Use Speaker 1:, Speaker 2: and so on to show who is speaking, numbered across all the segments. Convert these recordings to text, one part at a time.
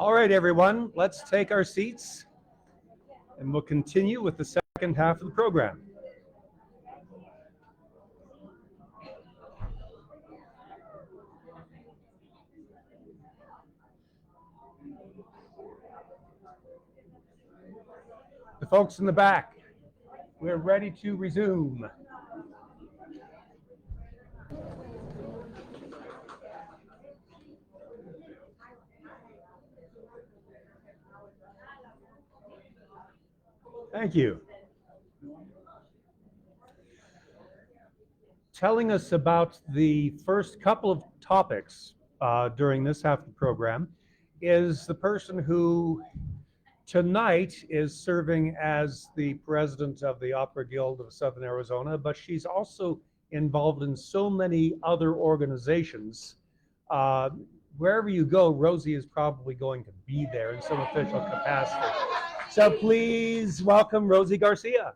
Speaker 1: All right, everyone, let's take our seats and we'll continue with the second half of the program. The folks in the back, we're ready to resume. Thank you. Telling us about the first couple of topics during this half of the program is the person who tonight is serving as the president of the Opera Guild of Southern Arizona, but she's also involved in so many other organizations. Wherever you go, Rosie is probably going to be there in some official capacity. So please welcome Rosie Garcia.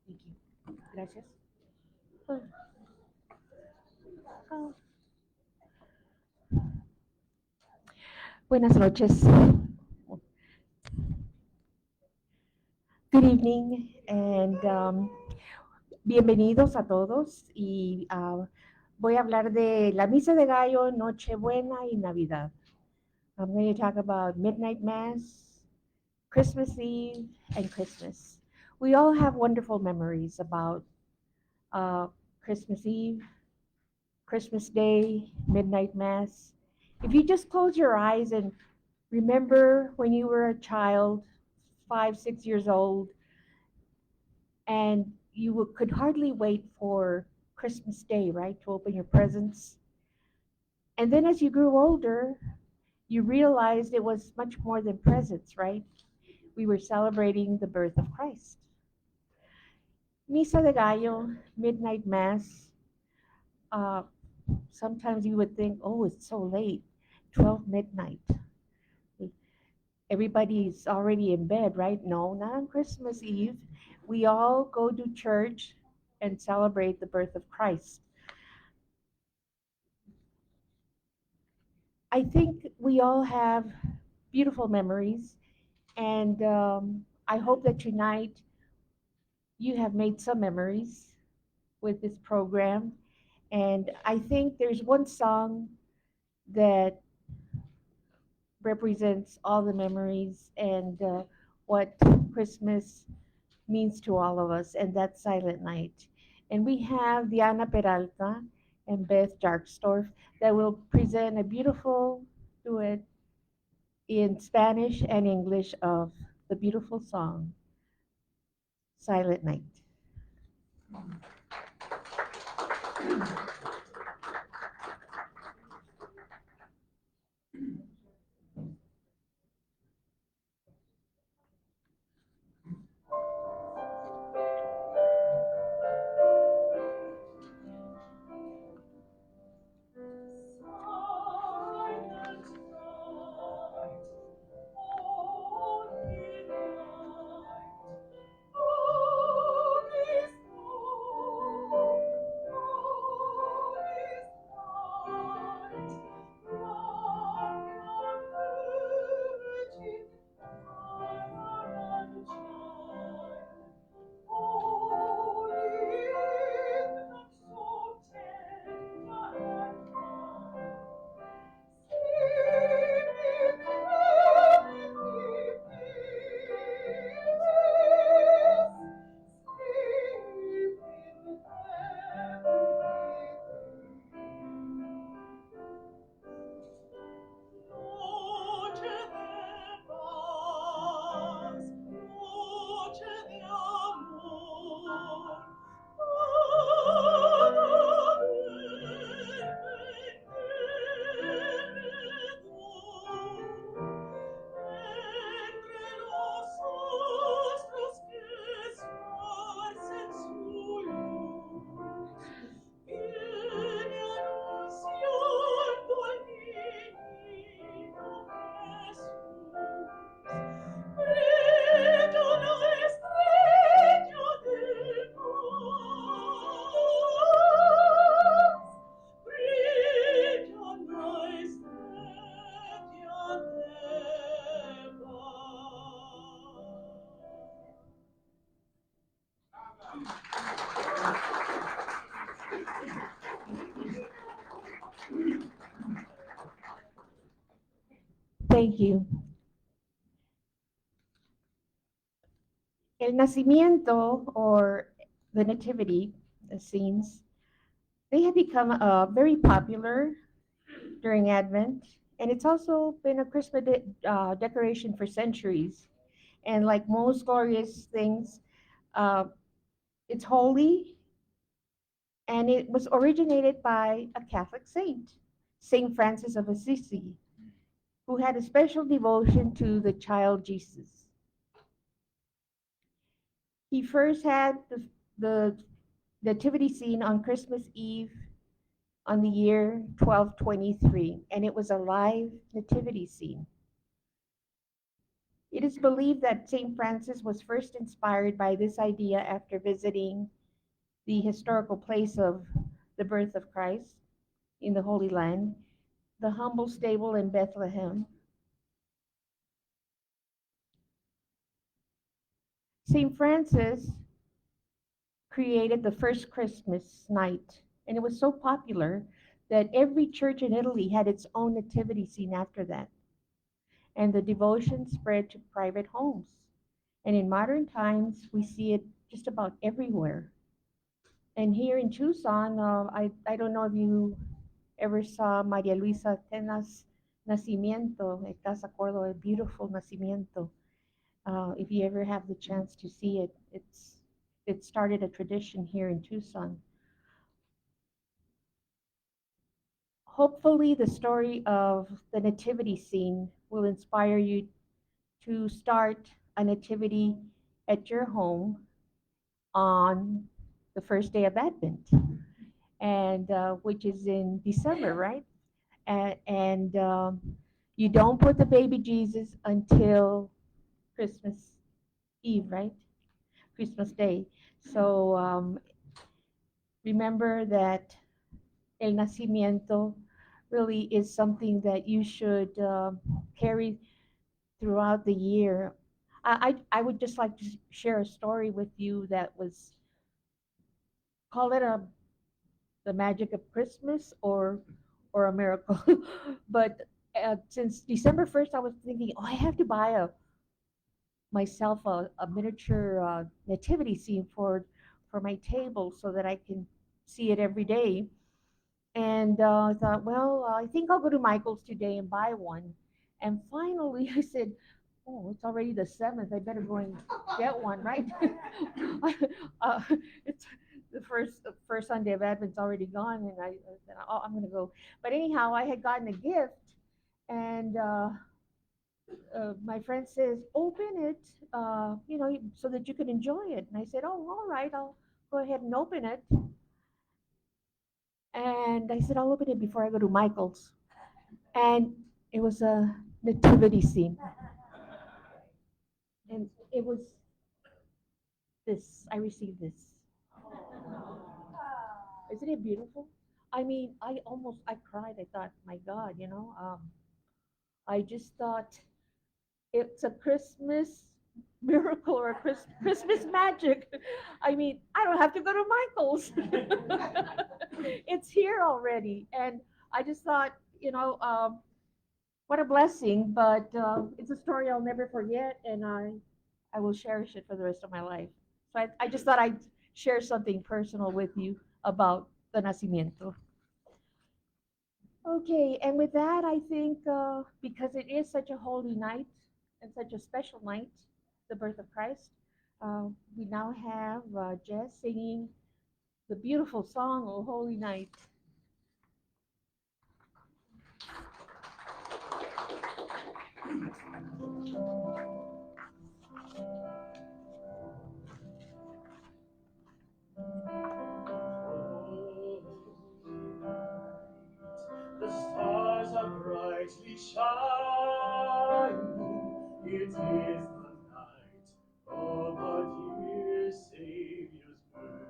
Speaker 2: Thank you. Gracias. Buenas noches. Good evening and bienvenidos a todos. Y voy a hablar de la Misa de Gallo, Nochebuena y Navidad. I'm going to talk about Midnight Mass, Christmas Eve, and Christmas. We all have wonderful memories about Christmas Eve, Christmas Day, Midnight Mass. If you just close your eyes and remember when you were a child, 5, 6 years old, and you could hardly wait for Christmas Day, right, to open your presents. And then as you grew older, you realized it was much more than presents, right? We were celebrating the birth of Christ. Misa de Gallo, Midnight Mass. Sometimes you would think, oh, it's so late, 12 midnight. Everybody's already in bed, right? No, not on Christmas Eve. We all go to church and celebrate the birth of Christ. I think we all have beautiful memories, and I hope that tonight you have made some memories with this program. And I think there's one song that represents all the memories and what Christmas means to all of us, and that's Silent Night. And we have Diana Peralta and Beth Jarkstorff that will present a beautiful duet in Spanish and English of the beautiful song, Silent Night. Thank you. El nacimiento or the nativity scenes, they have become very popular during Advent, and it's also been a Christmas decoration for centuries. And like most glorious things, uh, it's holy, and it was originated by a Catholic saint, Saint Francis of Assisi, who had a special devotion to the child Jesus. He first had the nativity scene on Christmas Eve on the year 1223, and it was a live nativity scene. It is believed that St. Francis was first inspired by this idea after visiting the historical place of the birth of Christ in the Holy Land, the humble stable in Bethlehem. St. Francis created the first Christmas night, and it was so popular that every church in Italy had its own nativity scene after that, and the devotion spread to private homes. And in modern times, we see it just about everywhere. And here in Tucson, I don't know if you ever saw Maria Luisa Tena's Nacimiento. ¿Estás de acuerdo? A beautiful Nacimiento. If you ever have the chance to see it, it started a tradition here in Tucson. Hopefully, the story of the nativity scene will inspire you to start a nativity at your home on the first day of Advent, and which is in December, right? And you don't put the baby Jesus until Christmas Eve, right? Christmas Day. So remember that El Nacimiento really is something that you should carry throughout the year. I would just like to share a story with you that was, call it the magic of Christmas or a miracle. But since December 1st, I was thinking, oh, I have to buy myself a miniature nativity scene for my table so that I can see it every day. And I thought, well, I think I'll go to Michael's today and buy one. And finally, I said, oh, it's already the 7th. I better go and get one, right? uh, it's the first Sunday of Advent's already gone, and I said, oh, I'm going to go. But anyhow, I had gotten a gift, and my friend says, open it, so that you can enjoy it. And I said, oh, all right, I'll go ahead and open it. And I said, I'll open it before I go to Michael's. And it was a nativity scene. And it was this. I received this. Isn't it beautiful? I mean, I cried. I thought, my God, I just thought it's a Christmas miracle or a Christmas magic. I mean, I don't have to go to Michael's. It's here already. And I just thought, what a blessing. But it's a story I'll never forget, and I will cherish it for the rest of my life. So I just thought I'd share something personal with you about the Nacimiento. Okay, and with that, I think because it is such a holy night and such a special night, the birth of Christ, we now have Jess singing the beautiful song, O Holy Night.
Speaker 3: The stars are brightly shining. It is the night of our dear Savior's birth.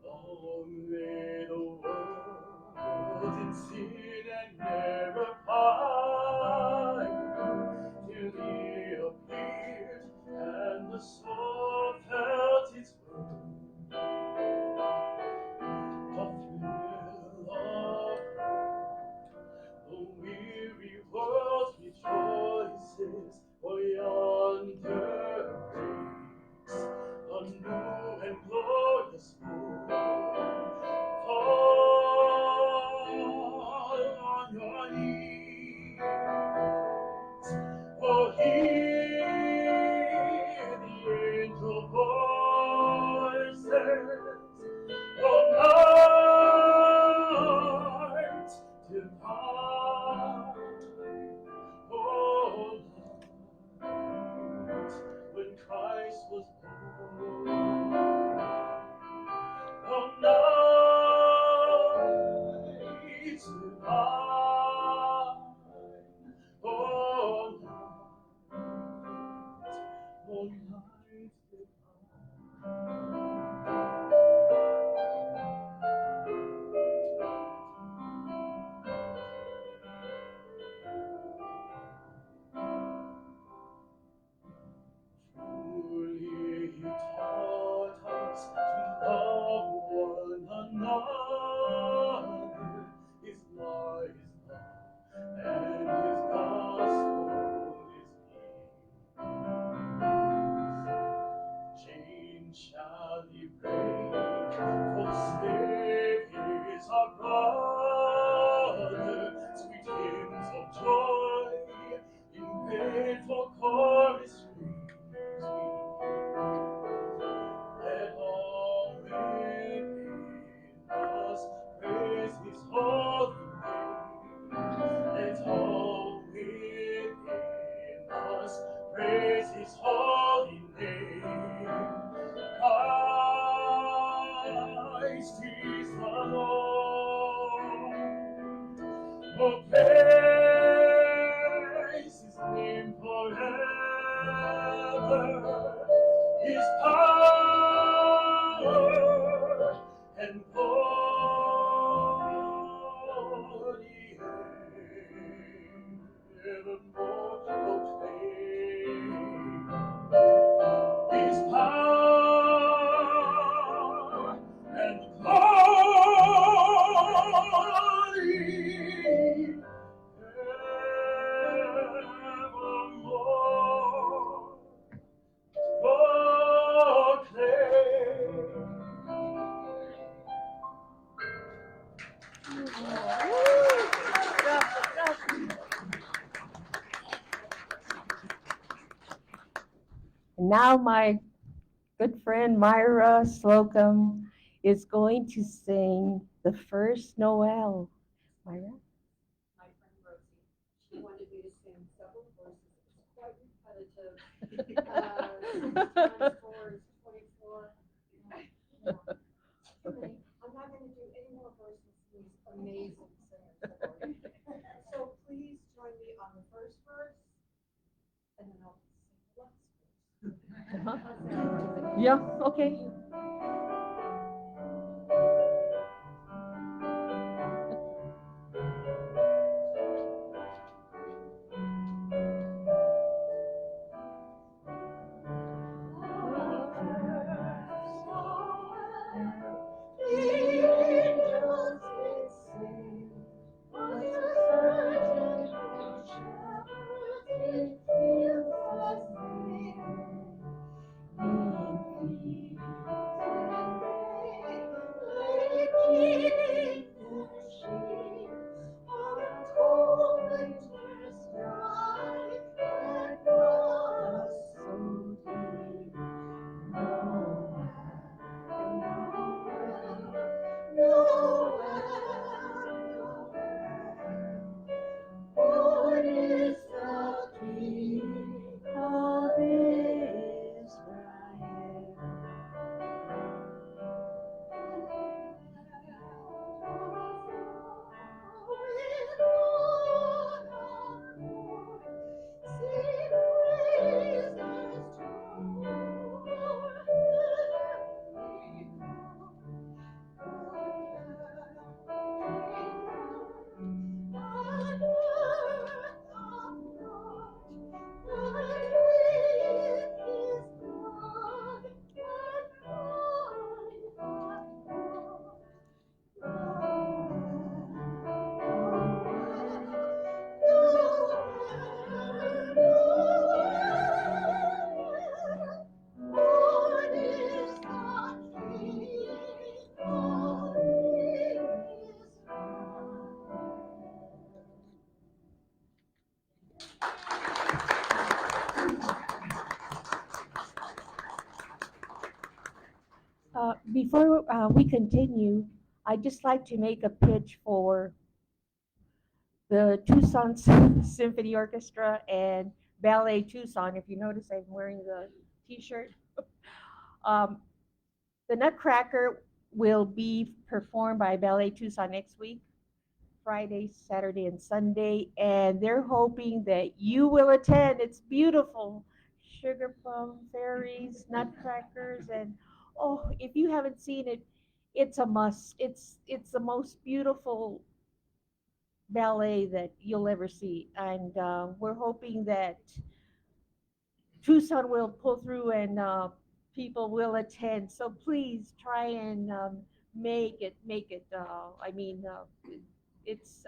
Speaker 3: Long lay the world in sin and error pine, till He appeared and the soul felt its worth. The thrill of the shall he reign, for the slave is our brother. Sweet hymns of joy in painful chorus ring. Let all within us praise his holy name. Let all within us praise his holy name. Christ is the Lord. Oh, praise his name forever. His power and glory evermore proclaim. His power and glory evermore
Speaker 2: Now my good friend Myra Slocum is going to sing the first Noel. Myra?
Speaker 4: My friend Rosie, she wanted me to sing several verses. It's quite repetitive. Times 4 is 24. Yeah. Too many. I'm not going to do any more verses from these amazing singers that are in. So please join me on the first verse, and then I'll sing the last verse.
Speaker 2: Uh-huh.
Speaker 4: How's that, Rosie?
Speaker 2: Yeah, okay. What is the King of Israel? Before we continue, I'd just like to make a pitch for the Tucson Symphony Orchestra and Ballet Tucson. If you notice, I'm wearing the T-shirt. Um, the Nutcracker will be performed by Ballet Tucson next week, Friday, Saturday, and Sunday, and they're hoping that you will attend. It's beautiful. Sugar plum fairies, nutcrackers, and oh, if you haven't seen it, it's a must. It's the most beautiful ballet that you'll ever see, and we're hoping that Tucson will pull through and people will attend. So please try and make it. It's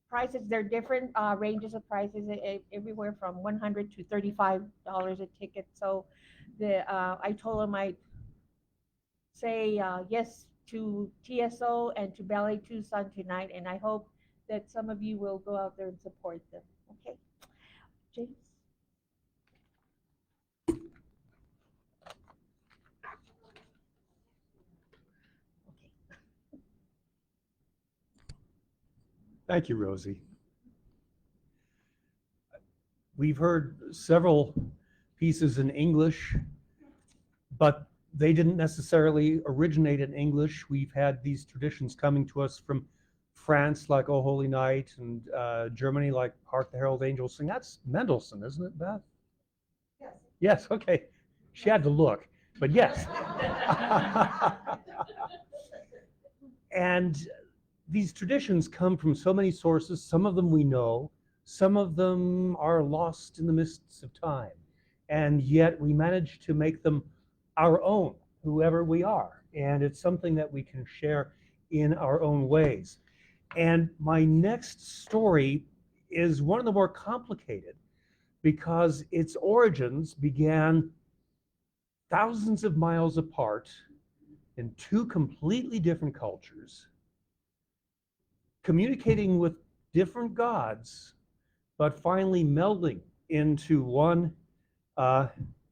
Speaker 2: prices. They're different ranges of prices, everywhere from $100 to $35 a ticket. So I told them say yes to TSO and to Ballet Tucson tonight, and I hope that some of you will go out there and support them. Okay, James? Okay.
Speaker 1: Thank you, Rosie. We've heard several pieces in English, but they didn't necessarily originate in English. We've had these traditions coming to us from France, like O Holy Night, and Germany, like Hark the Herald Angels Sing. That's Mendelssohn, isn't it, Beth?
Speaker 4: Yes.
Speaker 1: Yes, okay. She had to look, but yes. And these traditions come from so many sources. Some of them we know, some of them are lost in the mists of time. And yet we manage to make them our own, whoever we are. And it's something that we can share in our own ways. And my next story is one of the more complicated because its origins began thousands of miles apart in two completely different cultures, communicating with different gods, but finally melding into one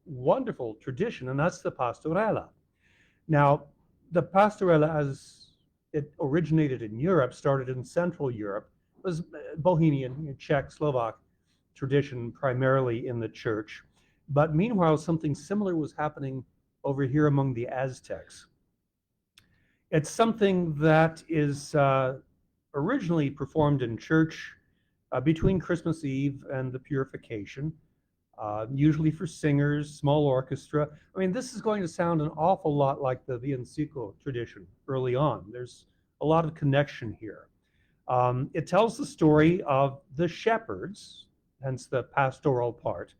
Speaker 1: wonderful tradition, and that's the pastorela. Now, the pastorela, as it originated in Europe, started in Central Europe, was Bohemian, Czech, Slovak tradition, primarily in the church. But meanwhile, something similar was happening over here among the Aztecs. It's something that is originally performed in church between Christmas Eve and the Purification, usually for singers, small orchestra. I mean, this is going to sound an awful lot like the villancico tradition early on. There's a lot of connection here. It tells the story of the shepherds, hence the pastoral part,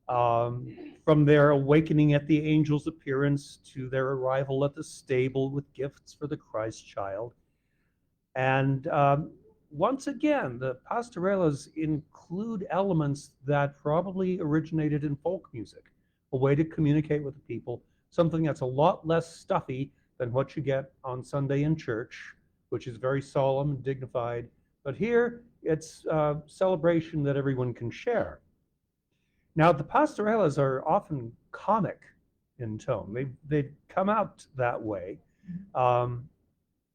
Speaker 1: from their awakening at the angel's appearance to their arrival at the stable with gifts for the Christ child. And once again, the pastorelas include elements that probably originated in folk music, a way to communicate with the people, something that's a lot less stuffy than what you get on Sunday in church, which is very solemn and dignified. But here, it's a celebration that everyone can share. Now, the pastorelas are often comic in tone. They come out that way.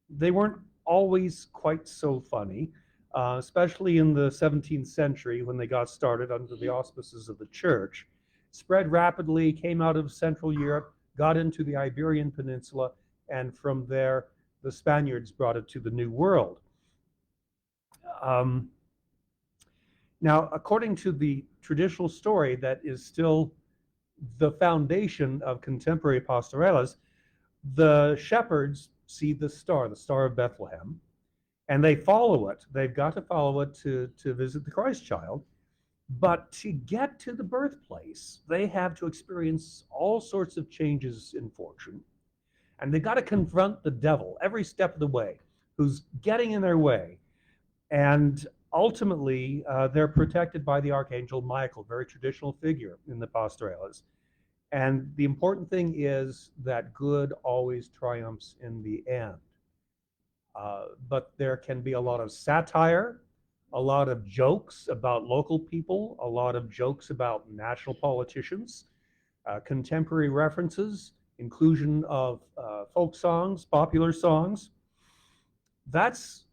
Speaker 1: They weren't always quite so funny, especially in the 17th century when they got started under the auspices of the church. Spread rapidly, came out of Central Europe, got into the Iberian Peninsula, and from there, the Spaniards brought it to the New World. Now, according to the traditional story that is still the foundation of contemporary pastorelas, the shepherds see the Star of Bethlehem, and they follow it. They've got to follow it to visit the Christ child. But to get to the birthplace, they have to experience all sorts of changes in fortune. And they've got to confront the devil every step of the way, who's getting in their way. And ultimately, they're protected by the archangel Michael, very traditional figure in the pastorelas. And the important thing is that good always triumphs in the end. But there can be a lot of satire, a lot of jokes about local people, a lot of jokes about national politicians, contemporary references, inclusion of folk songs, popular songs. That's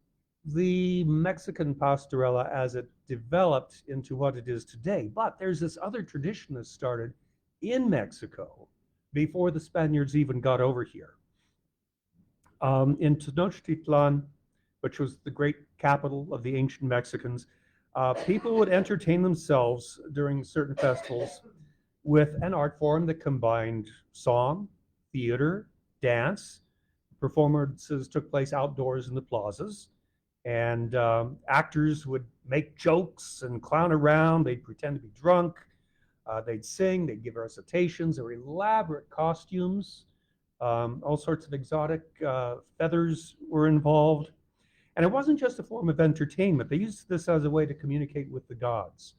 Speaker 1: the Mexican pastorela as it developed into what it is today. But there's this other tradition that started in Mexico before the Spaniards even got over here. In Tenochtitlan, which was the great capital of the ancient Mexicans, people would entertain themselves during certain festivals with an art form that combined song, theater, dance. Performances took place outdoors in the plazas, and actors would make jokes and clown around. They'd pretend to be drunk. They'd sing. They'd give recitations. There were elaborate costumes. All sorts of exotic feathers were involved. And it wasn't just a form of entertainment. They used this as a way to communicate with the gods.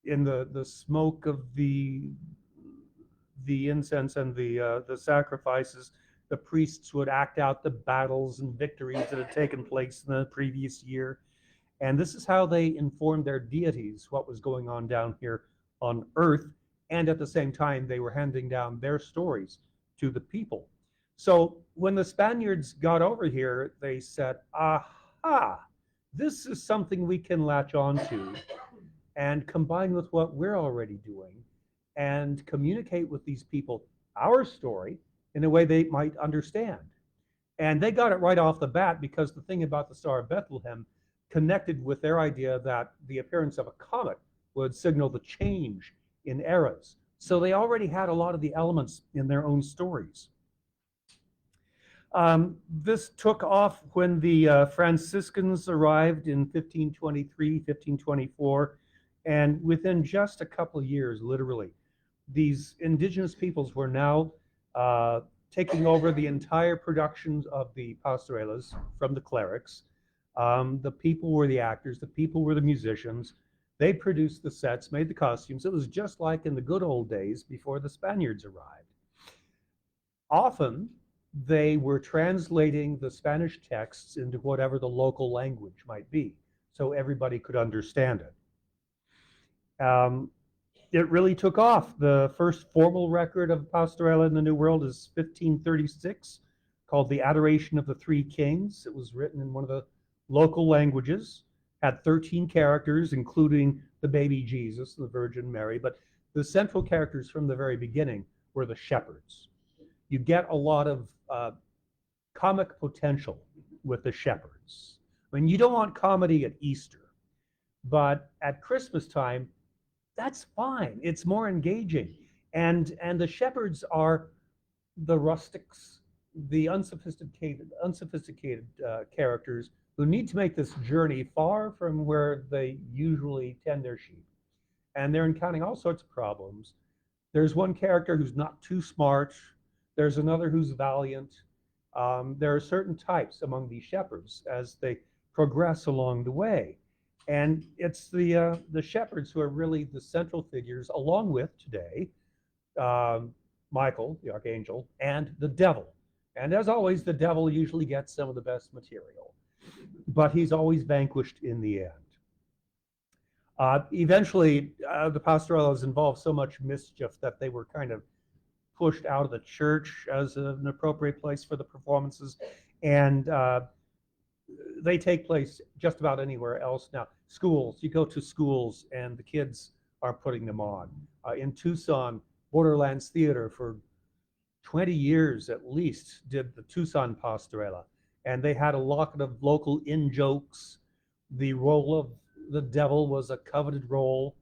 Speaker 1: In the smoke of the the incense and the sacrifices, the priests would act out the battles and victories that had taken place in the previous year. And this is how they informed their deities what was going on down here on earth. And at the same time, they were handing down their stories to the people. So when the Spaniards got over here, they said, aha, this is something we can latch onto and combine with what we're already doing and communicate with these people our story in a way they might understand. And they got it right off the bat because the thing about the Star of Bethlehem connected with their idea that the appearance of a comet would signal the change in eras. So they already had a lot of the elements in their own stories. This took off when the Franciscans arrived in 1523, 1524, and within just a couple of years, literally, these indigenous peoples were now taking over the entire productions of the pastorelas from the clerics. The people were the actors, the people were the musicians. They produced the sets, made the costumes. It was just like in the good old days before the Spaniards arrived. Often, they were translating the Spanish texts into whatever the local language might be, so everybody could understand it. It really took off. The first formal record of pastorela in the New World is 1536, called The Adoration of the Three Kings. It was written in one of the local languages, had 13 characters, including the baby Jesus, the Virgin Mary, but the central characters from the very beginning were the shepherds. You get a lot of comic potential with the shepherds. I mean, you don't want comedy at Easter, but at Christmas time, that's fine. It's more engaging. And the shepherds are the rustics, the unsophisticated characters who need to make this journey far from where they usually tend their sheep. And they're encountering all sorts of problems. There's one character who's not too smart. There's another who's valiant. There are certain types among these shepherds as they progress along the way. And it's the shepherds who are really the central figures, along with today Michael, the archangel, and the devil. And as always, the devil usually gets some of the best material, but he's always vanquished in the end. Eventually, the pastorelas involved so much mischief that they were kind of pushed out of the church as an appropriate place for the performances, and they take place just about anywhere else now. Schools, you go to schools and the kids are putting them on. In Tucson, Borderlands Theater for 20 years at least did the Tucson Pastorela, and they had a lot of local in-jokes. The role of the devil was a coveted role,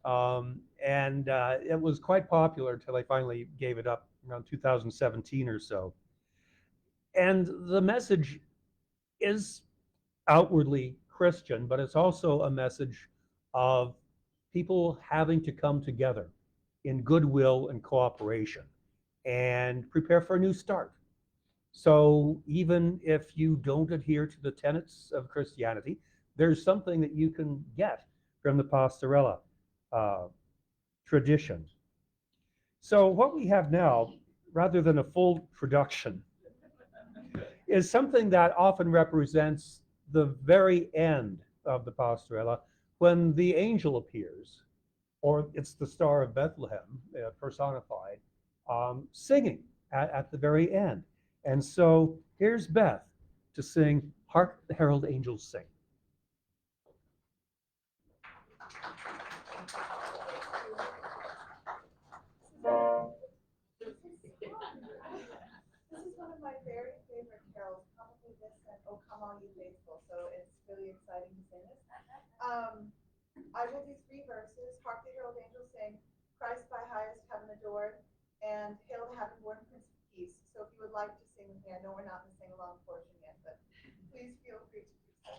Speaker 1: and it was quite popular until they finally gave it up around 2017 or so. And the message is outwardly Christian, but it's also a message of people having to come together in goodwill and cooperation and prepare for a new start. So even if you don't adhere to the tenets of Christianity, there's something that you can get from the pastorela tradition. So what we have now, rather than a full production, is something that often represents the very end of the pastorela when the angel appears, or it's the Star of Bethlehem personified, singing at the very end. And so here's Beth to sing Hark the Herald Angels Sing.
Speaker 4: This is one of my very favorite carols, probably this and Oh Come All You Faithful, so it's really exciting to sing this. I will do 3 verses. Hark the herald angels sing, Christ by highest heaven adored, and Hail the heaven-born Prince of Peace. So if you would like to sing with me, I know we're not in the sing-along portion yet, but please feel free to do so.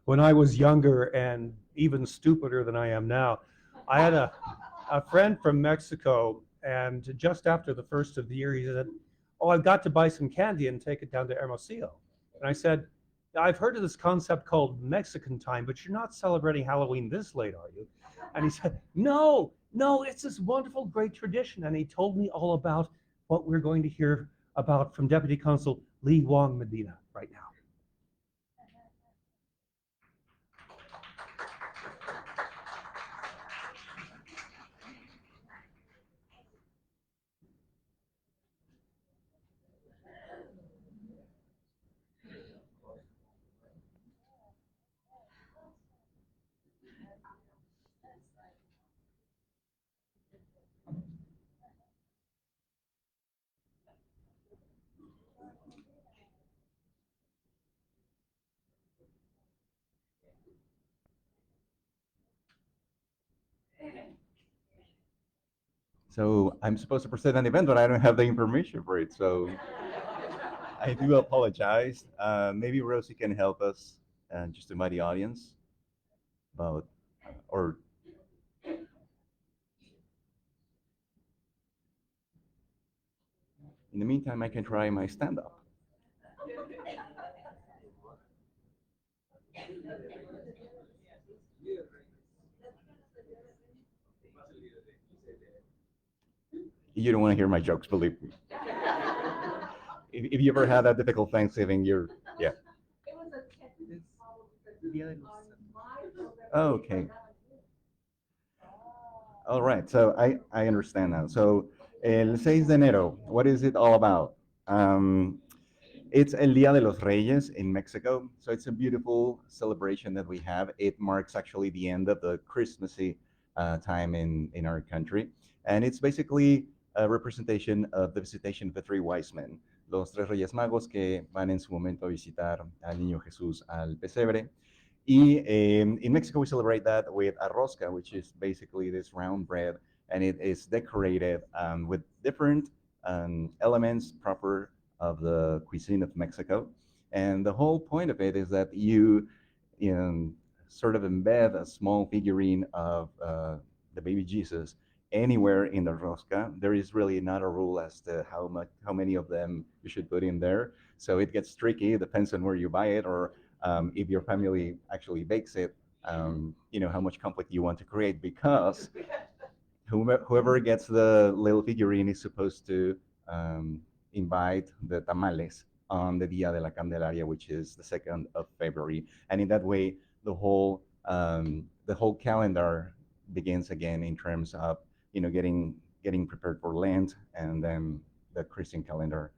Speaker 1: when I was younger and even stupider than I am now, I had a friend from Mexico, and just after the first of the year, he said, "Oh, I've got to buy some candy and take it down to Hermosillo." And I said, "I've heard of this concept called Mexican time, but you're not celebrating Halloween this late, are you?" And he said, "No, no, it's this wonderful, great tradition." And he told me all about what we're going to hear about from Deputy Consul Lee Wong Medina right now.
Speaker 5: So I'm supposed to present an event, but I don't have the information for it. So I do apologize. Maybe Rosie can help us just to invite the audience about, or in the meantime, I can try my stand-up. You don't want to hear my jokes, believe me. If you ever had a difficult Thanksgiving, yeah. Oh, okay. All right, so I understand now. So, el 6 de enero, what is it all about? It's El Día de los Reyes in Mexico. So it's a beautiful celebration that we have. It marks actually the end of the Christmassy time in our country. And it's basically a representation of the visitation of the three wise men, los tres Reyes Magos que van en su momento a visitar al niño Jesús al pesebre. Y in Mexico, we celebrate that with a rosca, which is basically this round bread, and it is decorated with different elements proper of the cuisine of Mexico. And the whole point of it is that you sort of embed a small figurine of the baby Jesus anywhere in the rosca. There is really not a rule as to how many of them you should put in there. So it gets tricky. It depends on where you buy it, or if your family actually bakes it, how much conflict you want to create, because whoever gets the little figurine is supposed to invite the tamales on the Dia de la Candelaria, which is the 2nd of February. And in that way, the whole calendar begins again in terms of getting prepared for Lent, and then the Christian calendar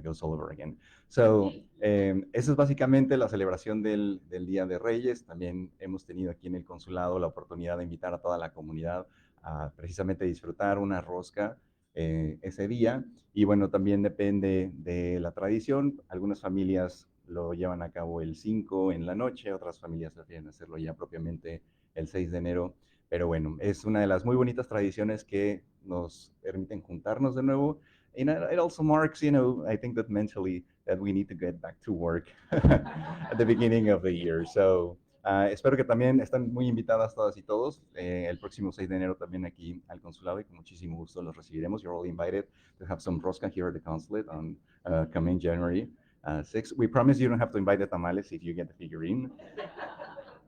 Speaker 5: goes all over again. So, esa es básicamente la celebración del Día de Reyes. También hemos tenido aquí en el consulado la oportunidad de invitar a toda la comunidad a precisamente disfrutar una rosca ese día. Y bueno, también depende de la tradición. Algunas familias lo llevan a cabo el 5 en la noche, otras familias prefieren hacerlo ya propiamente el 6 de enero. Pero bueno, es una de las muy bonitas tradiciones que nos permiten juntarnos de nuevo. And it also marks, I think that mentally that we need to get back to work at the beginning of the year. So espero que también están muy invitadas todas y todos el próximo 6 de enero también aquí al consulado, y con muchísimo gusto los recibiremos. You're all invited to have some rosca here at the consulate on coming January 6th. We promise you don't have to invite the tamales if you get the figurine.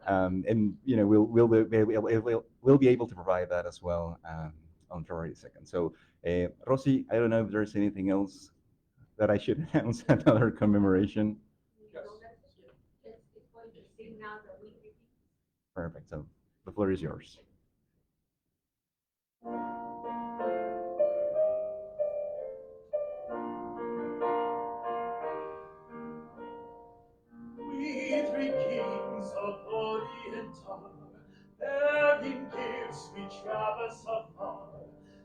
Speaker 5: And we'll be able to provide that as well on February 2nd. So, Rosie, I don't know if there's anything else that I should announce, another commemoration. Perfect. So the floor is yours.
Speaker 3: We three kings of Orient are, bearing gifts we traverse afar,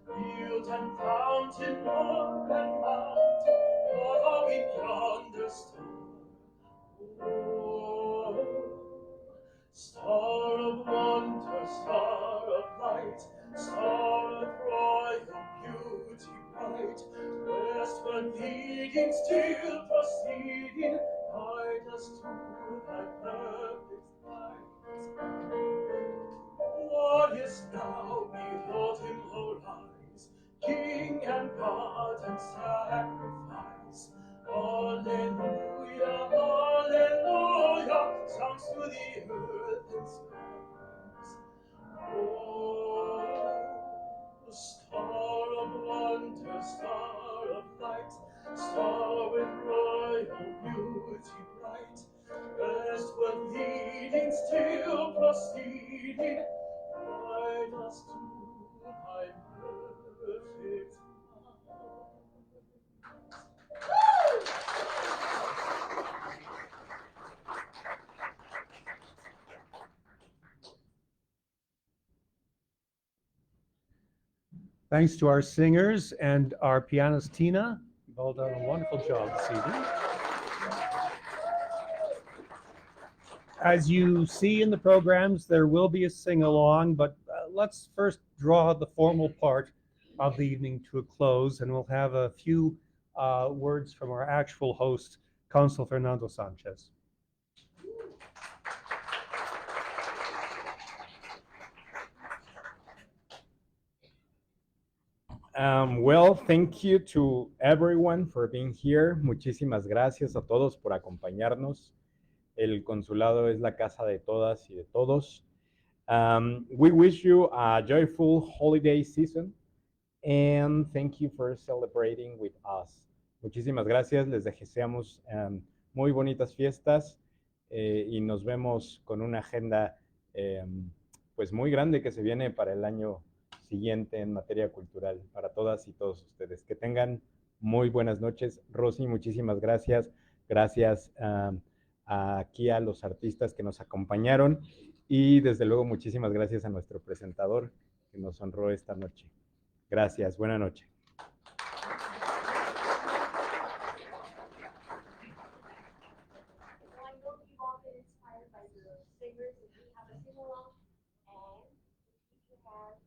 Speaker 3: field and fountain, moor and mountain, following yonder star. Oh, star of wonder, star of light, star of royal beauty bright, westward leading, still proceeding, guide us to thy perfect light. What is now behold him who lies, King and God and sacrifice. Alleluia, alleluia, sounds to the earth and skies. Oh, star of wonder, star of light, star with royal beauty bright, westward leading, still proceeding, guide us to thy perfect
Speaker 1: Thanks to our singers and our pianist, Tina. You've all done a wonderful job this evening. As you see in the programs, there will be a sing-along, but let's first draw the formal part of the evening to a close, and we'll have a few words from our actual host, Consul Fernando Sanchez.
Speaker 6: Well, thank you to everyone for being here. Muchísimas gracias a todos por acompañarnos. El consulado es la casa de todas y de todos. We wish you a joyful holiday season and thank you for celebrating with us. Muchísimas gracias. Les deseamos muy bonitas fiestas y nos vemos con una agenda pues muy grande que se viene para el año siguiente en materia cultural para todas y todos ustedes. Que tengan muy buenas noches. Rosy, muchísimas gracias. Gracias aquí a los artistas que nos acompañaron y desde luego muchísimas gracias a nuestro presentador que nos honró esta noche. Gracias. Buenas noches.
Speaker 4: Well, I know you've all been inspired by the singers, and we have a sing-along, and if you have